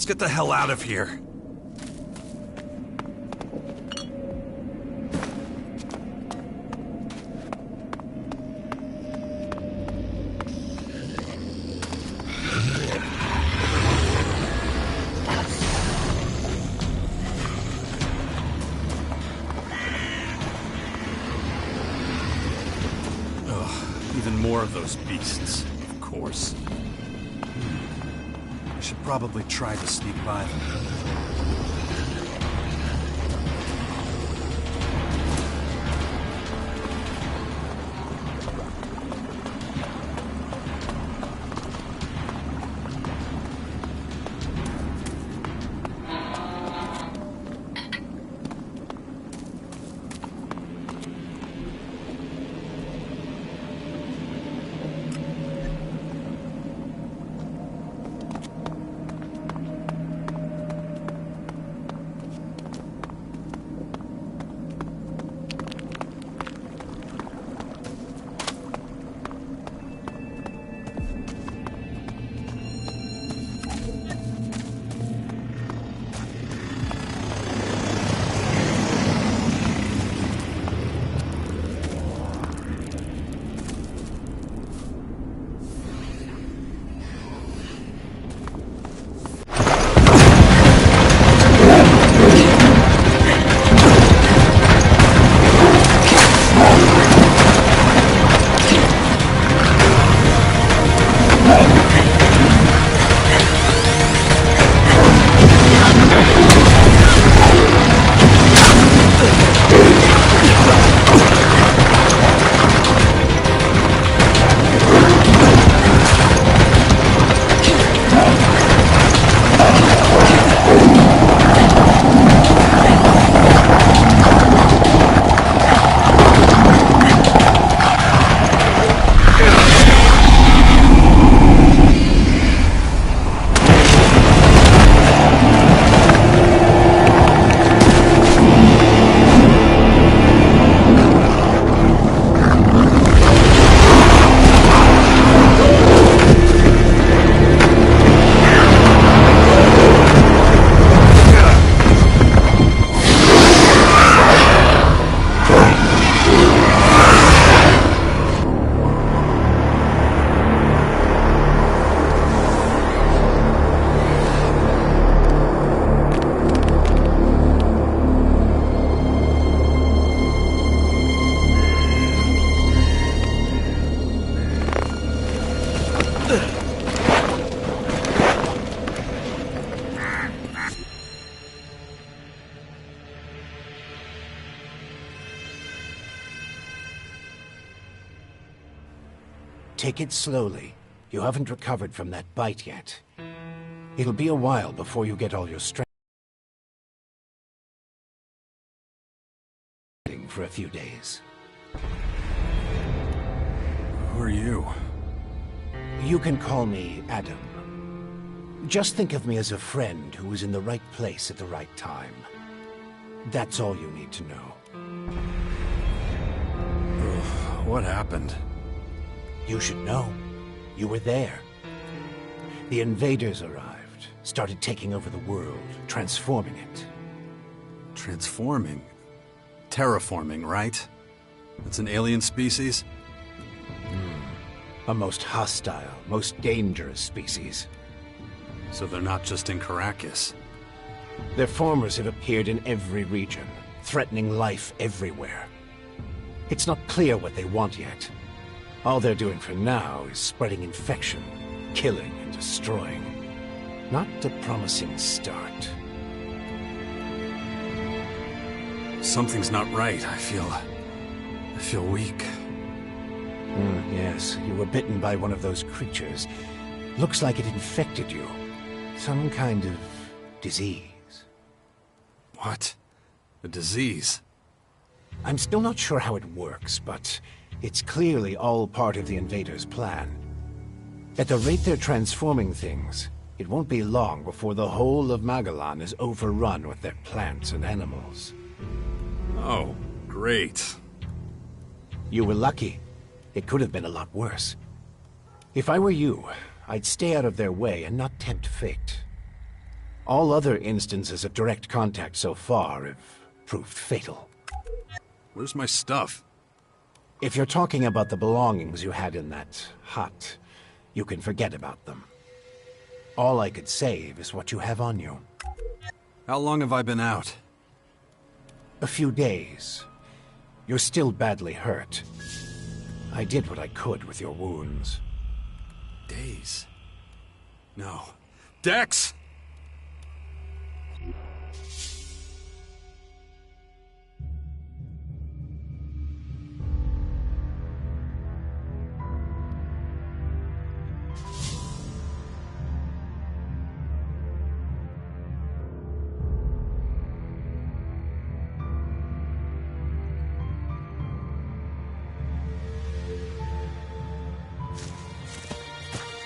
let's get the hell out of here. Even more of those beasts, of course. I should probably try to sneak by them. Take it slowly. You haven't recovered from that bite yet. It'll be a while before you get all your strength for a few days. Who are you? You can call me Adam. Just think of me as a friend who was in the right place at the right time. That's all you need to know. What happened? You should know. You were there. The invaders arrived, started taking over the world, transforming it. Transforming? Terraforming, right? That's an alien species? A most hostile, most dangerous species. So they're not just in Caracas. Their formers have appeared in every region, threatening life everywhere. It's not clear what they want yet. All they're doing for now is spreading infection, killing and destroying. Not a promising start. Something's not right. I feel weak. Yes, you were bitten by one of those creatures. Looks like it infected you. Some kind of disease. What? A disease? I'm still not sure how it works, but it's clearly all part of the invaders' plan. At the rate they're transforming things, it won't be long before the whole of Magalan is overrun with their plants and animals. Oh, great. You were lucky. It could have been a lot worse. If I were you, I'd stay out of their way and not tempt fate. All other instances of direct contact so far have proved fatal. Where's my stuff? If you're talking about the belongings you had in that hut, you can forget about them. All I could save is what you have on you. How long have I been out? A few days. You're still badly hurt. I did what I could with your wounds. Days? No. Dex!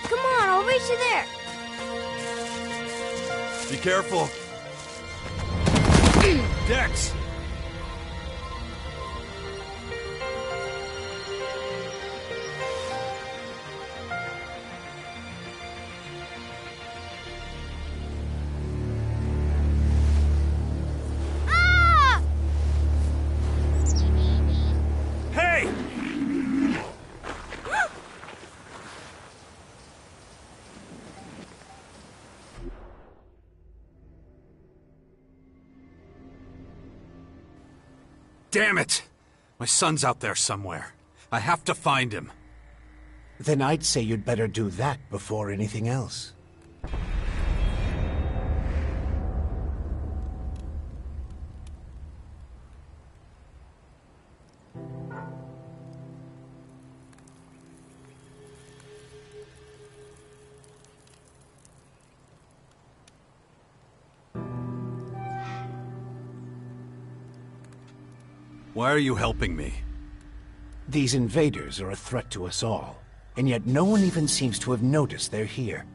Come on, I'll race you there. Be careful. Dex! Ah! Hey! Damn it! My son's out there somewhere. I have to find him. Then I'd say you'd better do that before anything else. Why are you helping me? These invaders are a threat to us all, and yet no one even seems to have noticed they're here.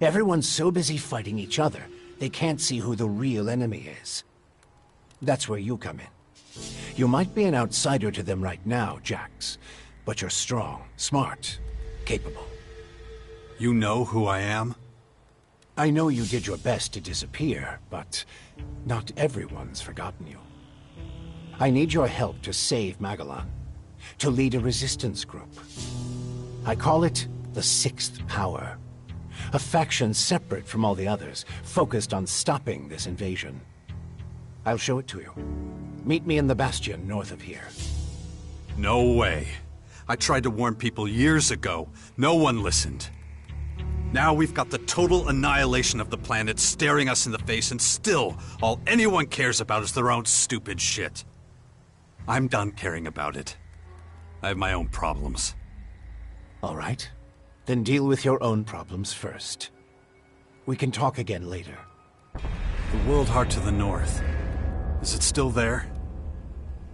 Everyone's so busy fighting each other, they can't see who the real enemy is. That's where you come in. You might be an outsider to them right now, Jax, but you're strong, smart, capable. You know who I am? I know you did your best to disappear, but not everyone's forgotten you. I need your help to save Magellan, to lead a resistance group. I call it the Sixth Power, a faction separate from all the others, focused on stopping this invasion. I'll show it to you. Meet me in the Bastion north of here. No way. I tried to warn people years ago. No one listened. Now we've got the total annihilation of the planet staring us in the face, and still, all anyone cares about is their own stupid shit. I'm done caring about it. I have my own problems. All right. Then deal with your own problems first. We can talk again later. The World Heart to the north. Is it still there?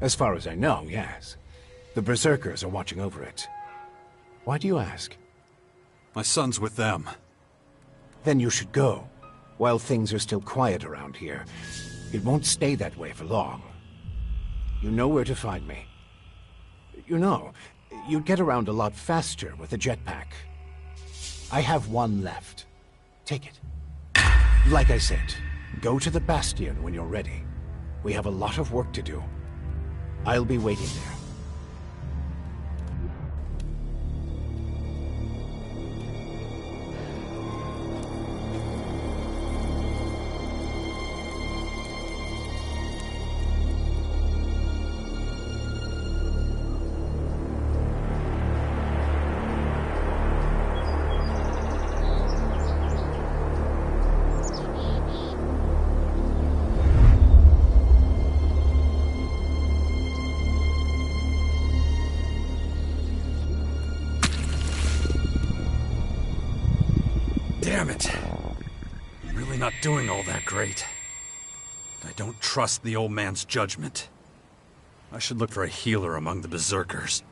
As far as I know, yes. The Berserkers are watching over it. Why do you ask? My son's with them. Then you should go. While things are still quiet around here, it won't stay that way for long. You know where to find me. You know, you'd get around a lot faster with a jetpack. I have one left. Take it. Like I said, go to the Bastion when you're ready. We have a lot of work to do. I'll be waiting there. Damn it. I'm really not doing all that great. I don't trust the old man's judgment. I should look for a healer among the Berserkers.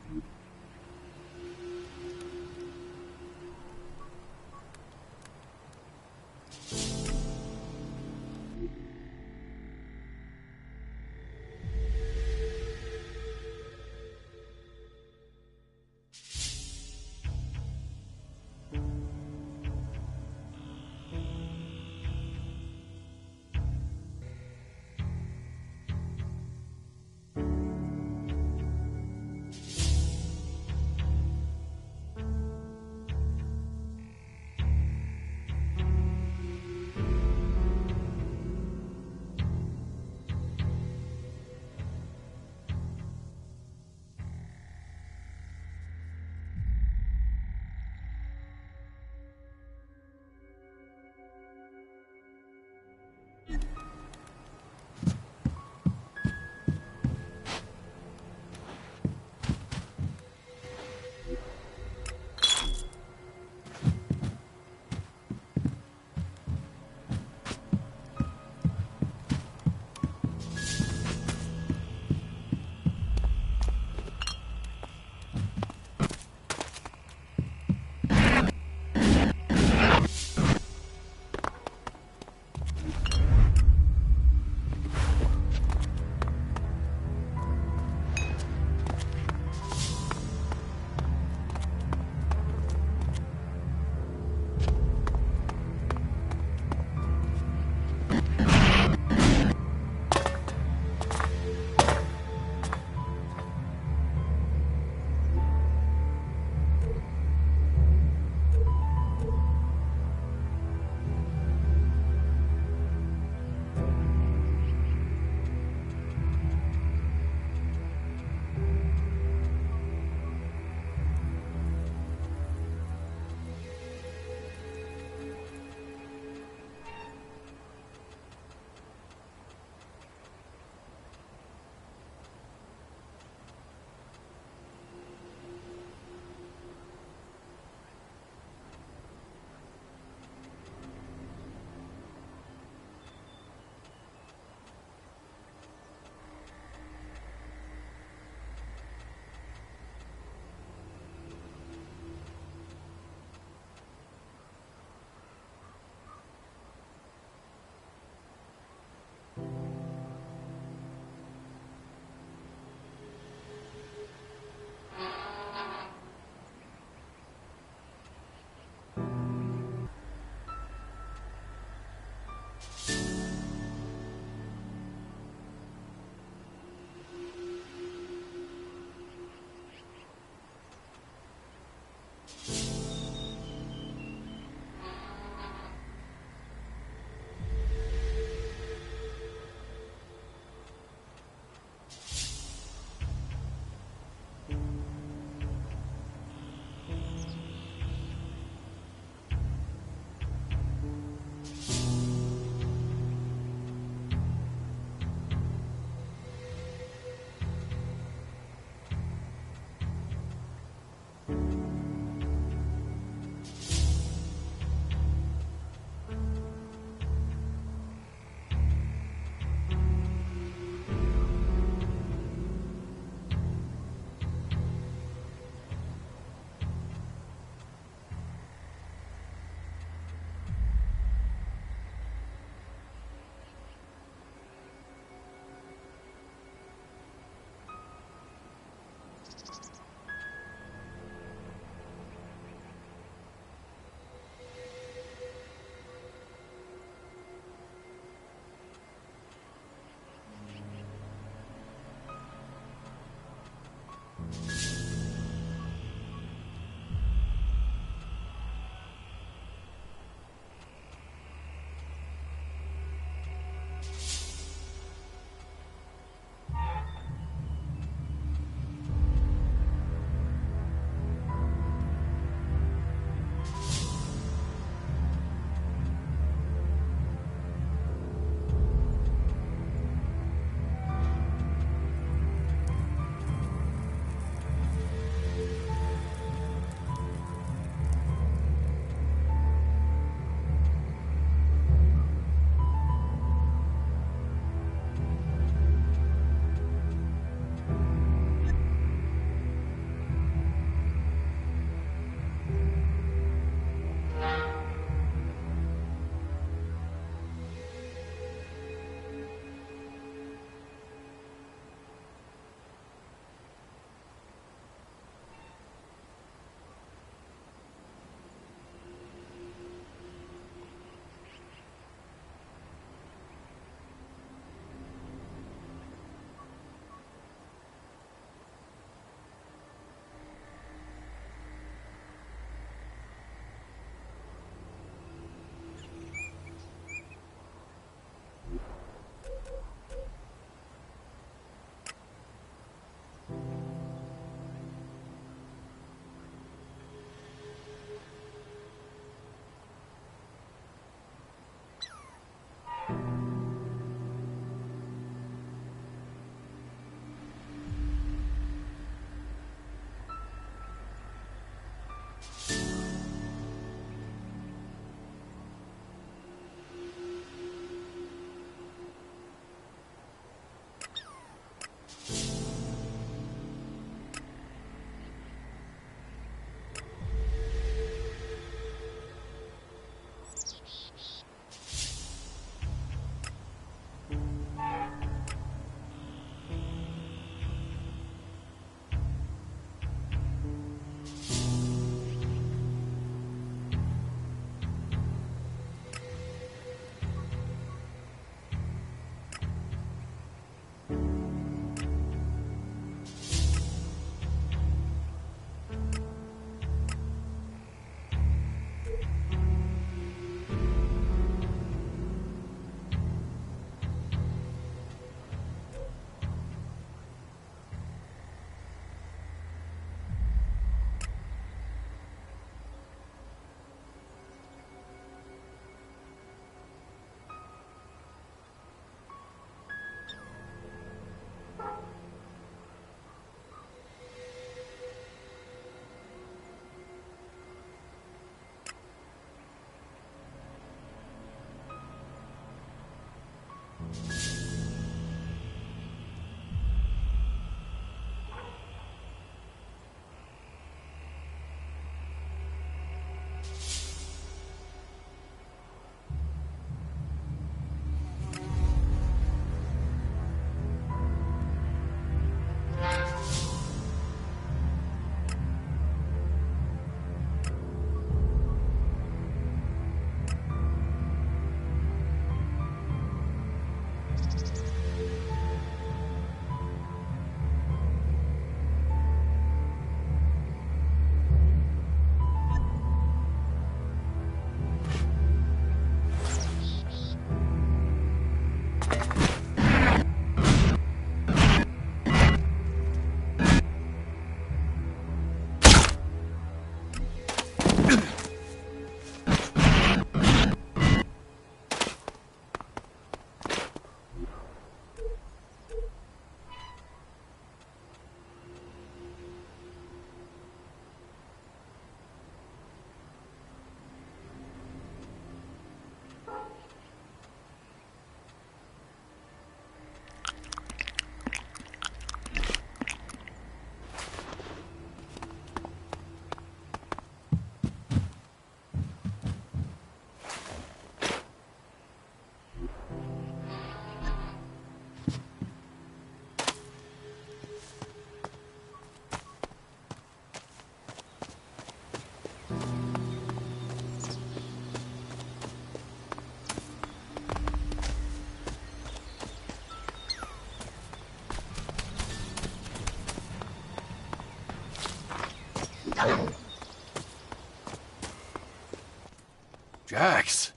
Jax,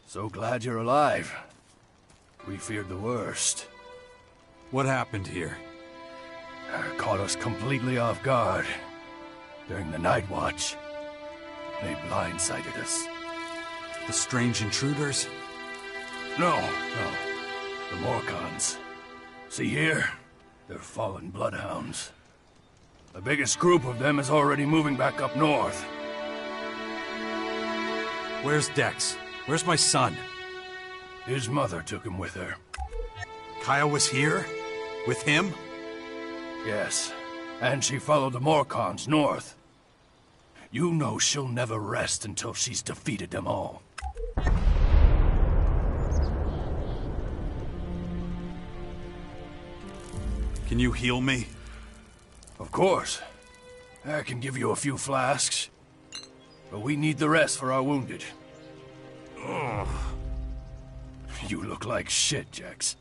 so glad you're alive. We feared the worst. What happened here? Caught us completely off guard. During the night watch, they blindsided us. The strange intruders? No. The Morkons. See here? They're fallen bloodhounds. The biggest group of them is already moving back up north. Where's Dex? Where's my son? His mother took him with her. Kaya was here? With him? Yes, and she followed the Morkons north. You know she'll never rest until she's defeated them all. Can you heal me? Of course. I can give you a few flasks. But we need the rest for our wounded. Ugh. You look like shit, Jax.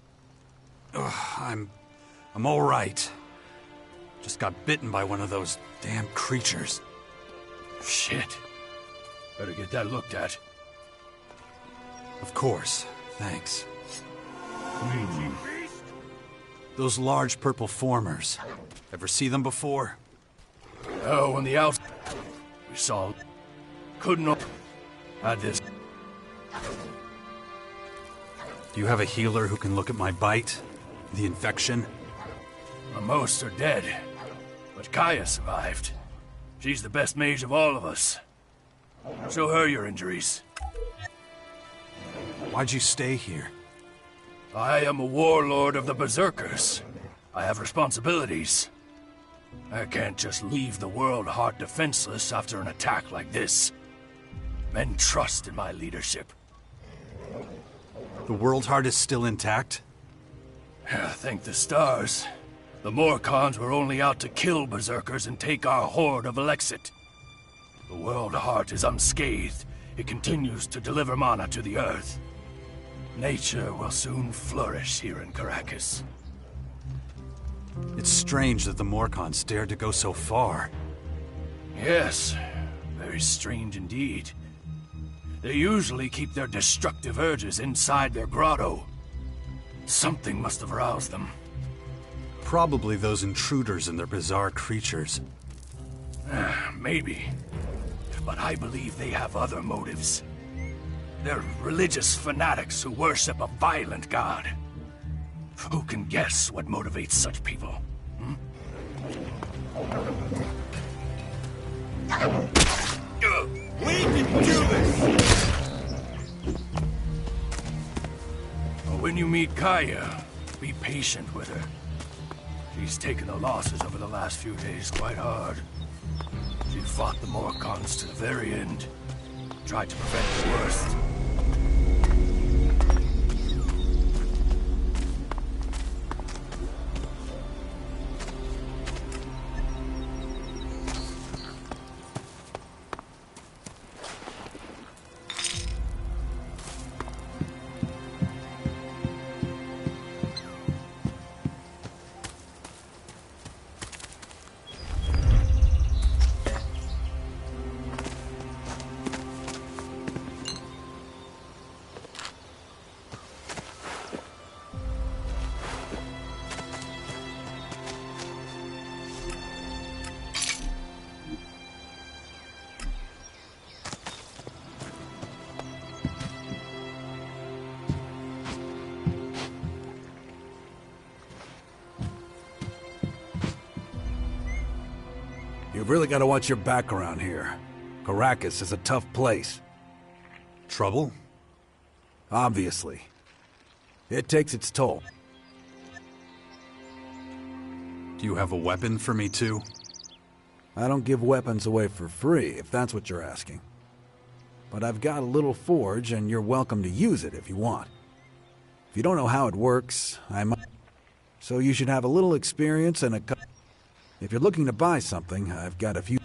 I'm all right. Just got bitten by one of those damn creatures. Shit. Better get that looked at. Of course. Thanks. Those large purple formers. Ever see them before? Oh, on the out... We saw... Couldn't... Had this... Do you have a healer who can look at my bite? The infection? Most are dead. But Kaya survived. She's the best mage of all of us. Show her your injuries. Why'd you stay here? I am a warlord of the Berserkers. I have responsibilities. I can't just leave the world heart defenseless after an attack like this. Men trust in my leadership. The World Heart is still intact? Thank the stars. The Morkons were only out to kill Berserkers and take our horde of Alexit. The World Heart is unscathed. It continues to deliver mana to the Earth. Nature will soon flourish here in Caracas. It's strange that the Morkons dared to go so far. Yes, very strange indeed. They usually keep their destructive urges inside their grotto. Something must have aroused them. Probably those intruders and their bizarre creatures. Maybe. But I believe they have other motives. They're religious fanatics who worship a violent god. Who can guess what motivates such people? We can do this! When you meet Kaya, be patient with her. She's taken the losses over the last few days quite hard. She fought the Morkons to the very end. Tried to prevent the worst. You've really got to watch your back around here. Caracas is a tough place. Trouble? Obviously. It takes its toll. Do you have a weapon for me too? I don't give weapons away for free, if that's what you're asking. But I've got a little forge, and you're welcome to use it if you want. If you don't know how it works, so you should have a little experience and If you're looking to buy something, I've got a few...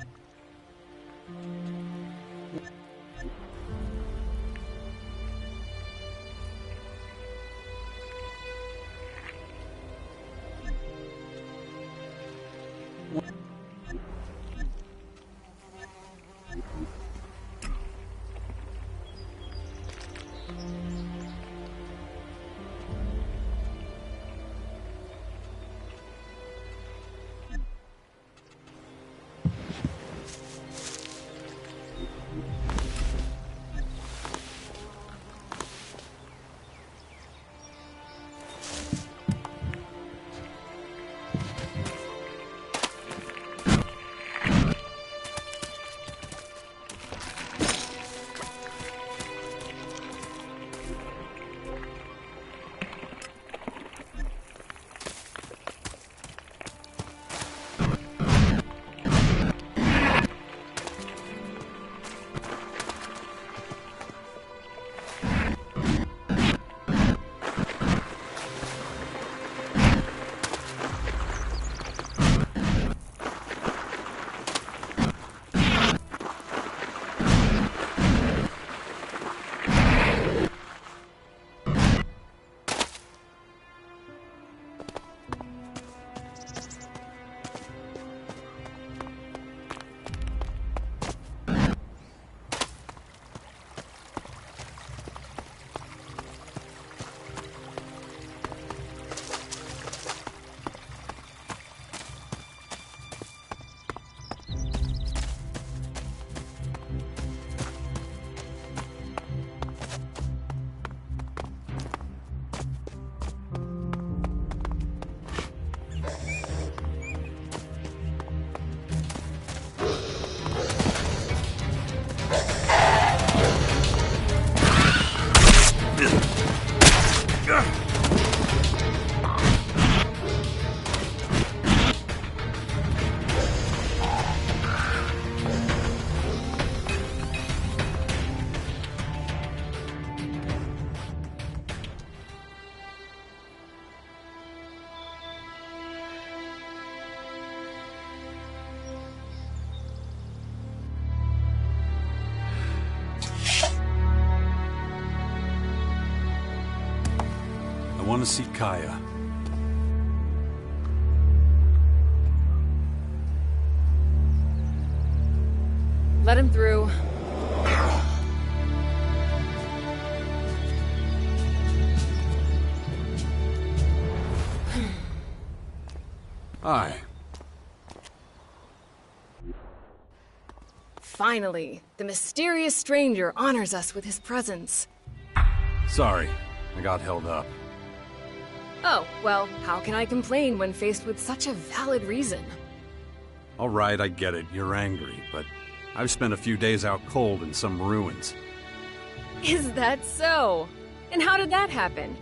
want to see Kaya. Let him through. Hi. Finally, the mysterious stranger honors us with his presence. Sorry, I got held up. Oh, well, how can I complain when faced with such a valid reason? All right, I get it. You're angry, but I've spent a few days out cold in some ruins. Is that so? And how did that happen?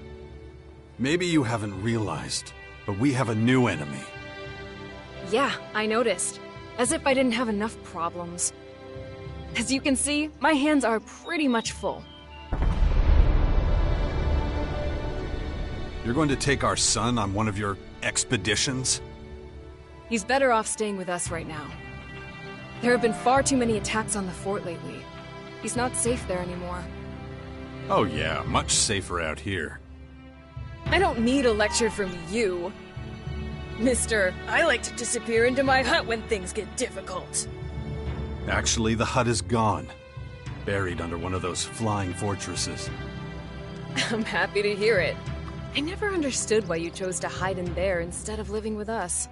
Maybe you haven't realized, but we have a new enemy. Yeah, I noticed. As if I didn't have enough problems. As you can see, my hands are pretty much full. You're going to take our son on one of your expeditions? He's better off staying with us right now. There have been far too many attacks on the fort lately. He's not safe there anymore. Oh yeah, much safer out here. I don't need a lecture from you. Mister, I like to disappear into my hut when things get difficult. Actually, the hut is gone. Buried under one of those flying fortresses. I'm happy to hear it. I never understood why you chose to hide in there instead of living with us.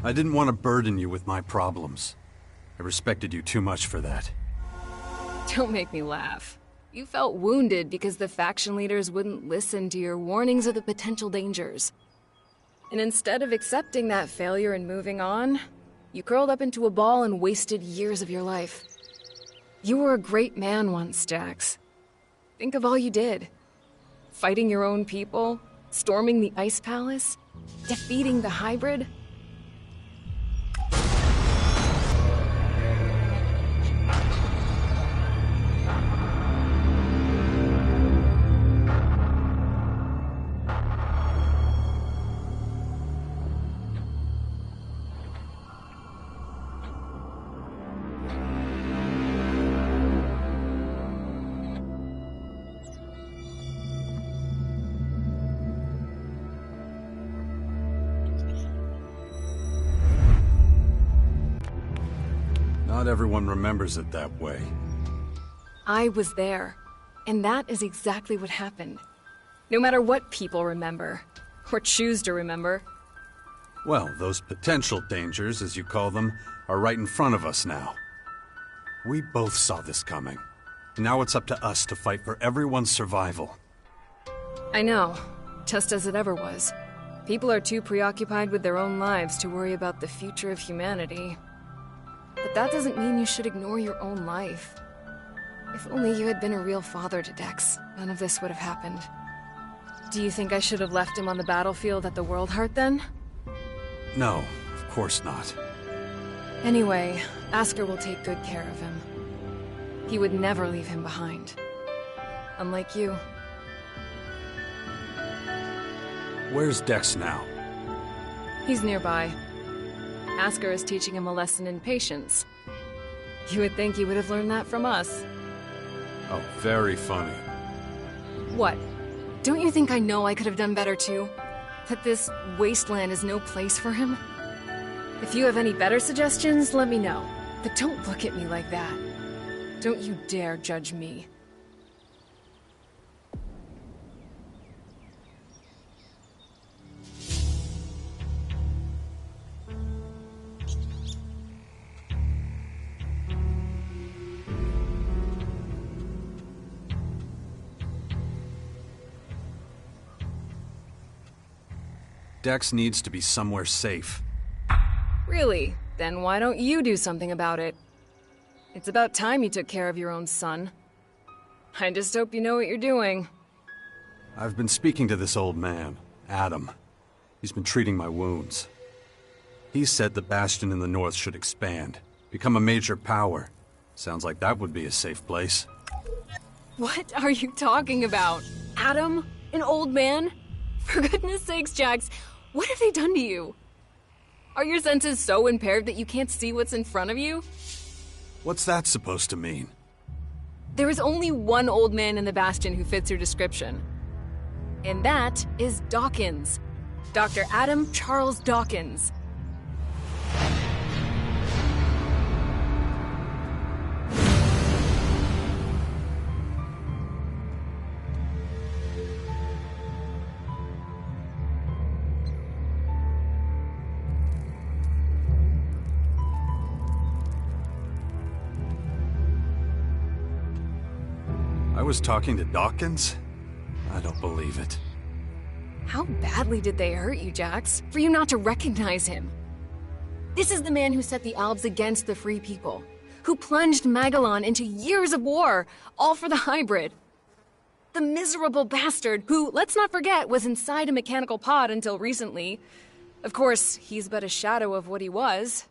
I didn't want to burden you with my problems. I respected you too much for that. Don't make me laugh. You felt wounded because the faction leaders wouldn't listen to your warnings of the potential dangers. And instead of accepting that failure and moving on, you curled up into a ball and wasted years of your life. You were a great man once, Jax. Think of all you did. Fighting your own people, storming the Ice Palace, defeating the Hybrid. Not everyone remembers it that way. I was there, and that is exactly what happened. No matter what people remember, or choose to remember. Well, those potential dangers, as you call them, are right in front of us now. We both saw this coming. Now it's up to us to fight for everyone's survival. I know, just as it ever was. People are too preoccupied with their own lives to worry about the future of humanity. But that doesn't mean you should ignore your own life. If only you had been a real father to Dex, none of this would have happened. Do you think I should have left him on the battlefield at the World Heart then? No, of course not. Anyway, Asker will take good care of him. He would never leave him behind. Unlike you. Where's Dex now? He's nearby. Asker is teaching him a lesson in patience. You would think he would have learned that from us. Oh, very funny. What? Don't you think I know I could have done better too? That this wasteland is no place for him? If you have any better suggestions, let me know. But don't look at me like that. Don't you dare judge me. Dex needs to be somewhere safe. Really? Then why don't you do something about it? It's about time you took care of your own son. I just hope you know what you're doing. I've been speaking to this old man, Adam. He's been treating my wounds. He said the Bastion in the north should expand, become a major power. Sounds like that would be a safe place. What are you talking about? Adam? An old man? For goodness sakes, Jax, what have they done to you? Are your senses so impaired that you can't see what's in front of you? What's that supposed to mean? There is only one old man in the Bastion who fits your description. And that is Dawkins. Dr. Adam Charles Dawkins. I was talking to Dawkins? I don't believe it. How badly did they hurt you, Jax, for you not to recognize him? This is the man who set the Albs against the Free People, who plunged Magellan into years of war, all for the hybrid. The miserable bastard who, let's not forget, was inside a mechanical pod until recently. Of course, he's but a shadow of what he was.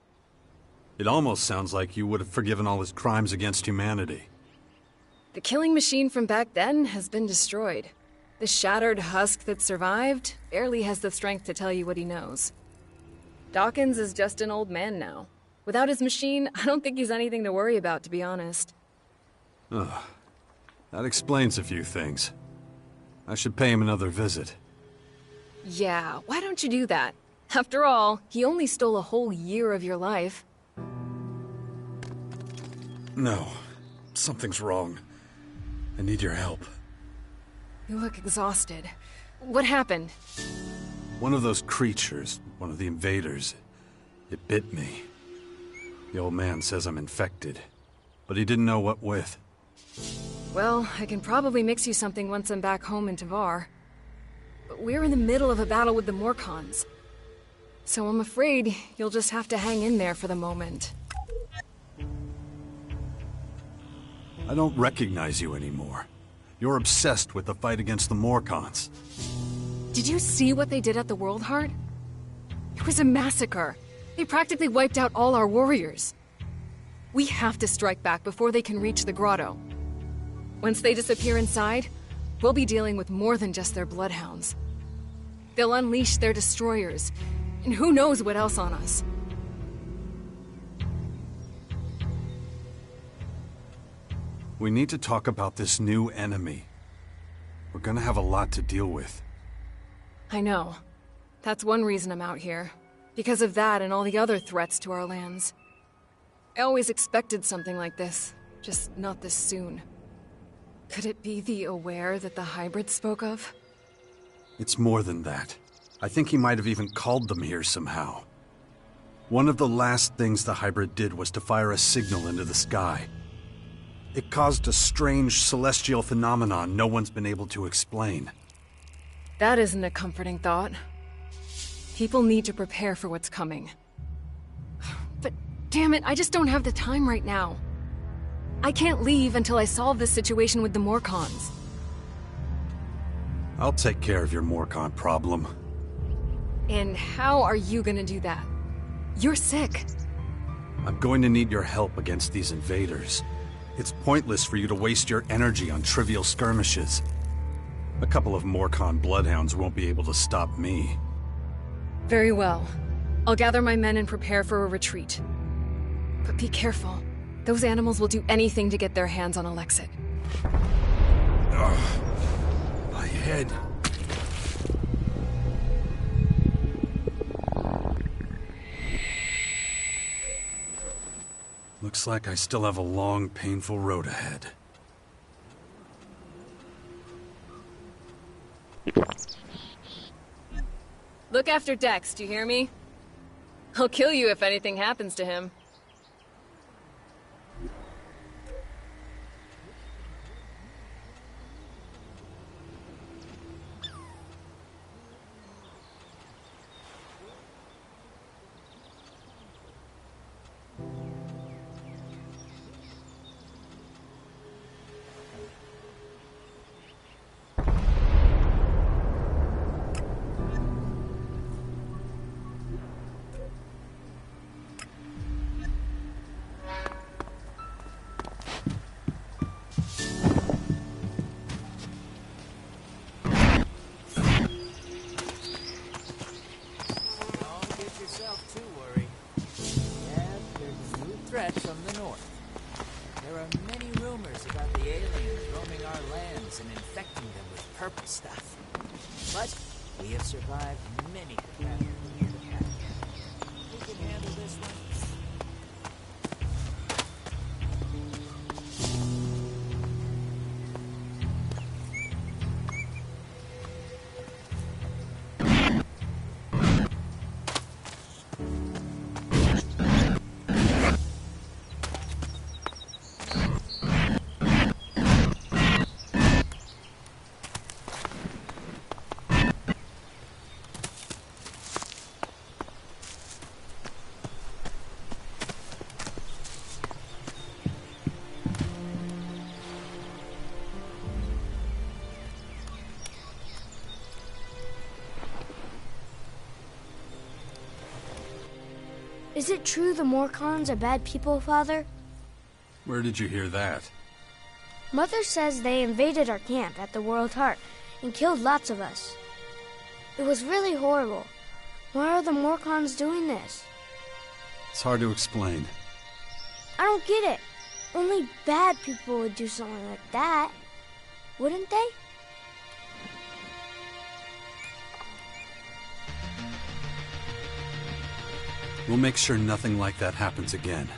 It almost sounds like you would have forgiven all his crimes against humanity. The killing machine from back then has been destroyed. The shattered husk that survived barely has the strength to tell you what he knows. Dawkins is just an old man now. Without his machine, I don't think he's anything to worry about, to be honest. Ugh. That explains a few things. I should pay him another visit. Yeah, why don't you do that? After all, he only stole a whole year of your life. No. Something's wrong. I need your help. You look exhausted. What happened? One of those creatures, one of the invaders, it bit me. The old man says I'm infected, but he didn't know what with. Well, I can probably mix you something once I'm back home in Tavar. But we're in the middle of a battle with the Morkons. So I'm afraid you'll just have to hang in there for the moment. I don't recognize you anymore. You're obsessed with the fight against the Morkons. Did you see what they did at the World Heart? It was a massacre. They practically wiped out all our warriors. We have to strike back before they can reach the grotto. Once they disappear inside, we'll be dealing with more than just their bloodhounds. They'll unleash their destroyers, and who knows what else on us. We need to talk about this new enemy. We're gonna have a lot to deal with. I know. That's one reason I'm out here. Because of that and all the other threats to our lands. I always expected something like this, just not this soon. Could it be the Aware that the hybrid spoke of? It's more than that. I think he might have even called them here somehow. One of the last things the hybrid did was to fire a signal into the sky. It caused a strange celestial phenomenon no one's been able to explain. That isn't a comforting thought. People need to prepare for what's coming. But damn it, I just don't have the time right now. I can't leave until I solve this situation with the Morkons. I'll take care of your Morkon problem. And how are you gonna do that? You're sick. I'm going to need your help against these invaders. It's pointless for you to waste your energy on trivial skirmishes. A couple of Morkon bloodhounds won't be able to stop me. Very well. I'll gather my men and prepare for a retreat. But be careful. Those animals will do anything to get their hands on Alexit. Ugh. My head. Looks like I still have a long, painful road ahead. Look after Dex, do you hear me? I'll kill you if anything happens to him. and infecting them with purple stuff. But we have survived many catastrophes in the past. We can handle this one. Is it true the Morcons are bad people, Father? Where did you hear that? Mother says they invaded our camp at the World Heart and killed lots of us. It was really horrible. Why are the Morcons doing this? It's hard to explain. I don't get it. Only bad people would do something like that, wouldn't they? We'll make sure nothing like that happens again.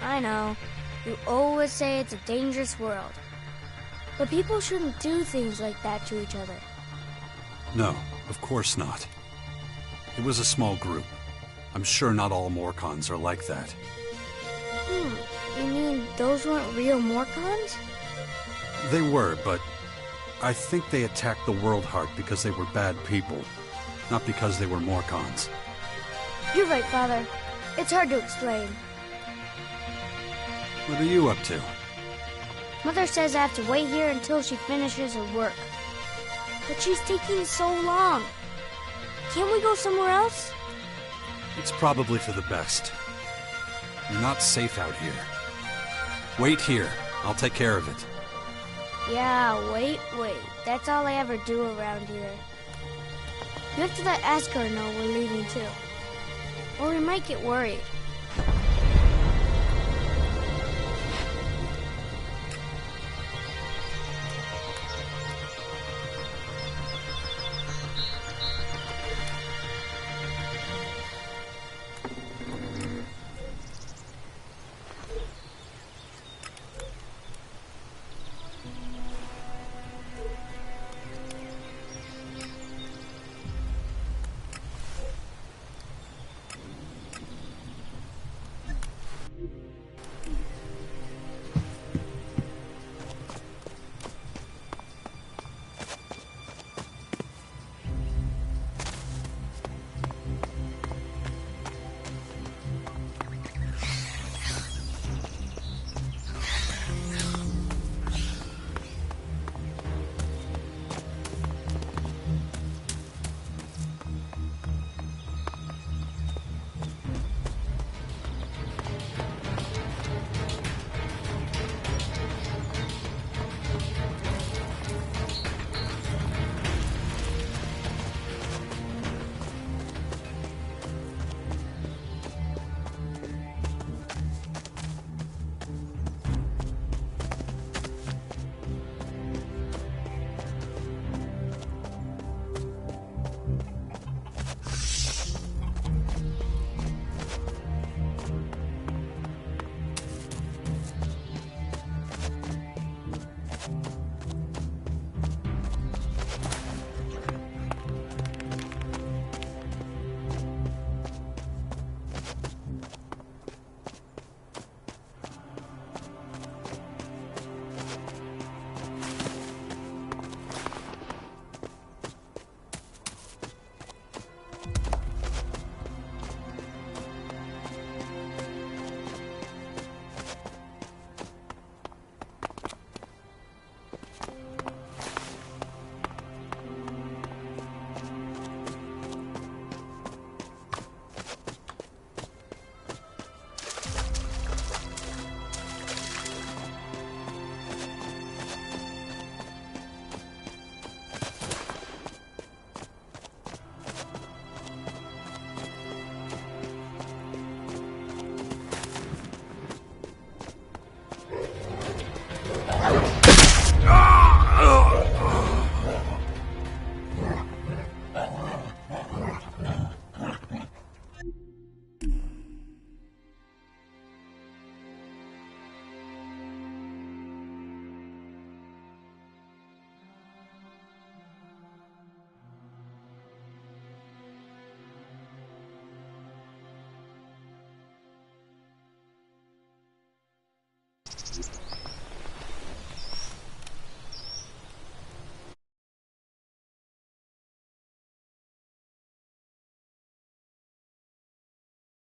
I know. You always say it's a dangerous world. But people shouldn't do things like that to each other. No, of course not. It was a small group. I'm sure not all Morcons are like that. You mean those weren't real Morcons? They were, but I think they attacked the World Heart because they were bad people, not because they were Morcons. You're right, Father. It's hard to explain. What are you up to? Mother says I have to wait here until she finishes her work. But she's taking so long. Can't we go somewhere else? It's probably for the best. You're not safe out here. Wait here. I'll take care of it. Yeah, wait. That's all I ever do around here. You have to let Asgard know we're leaving too. Or we might get worried.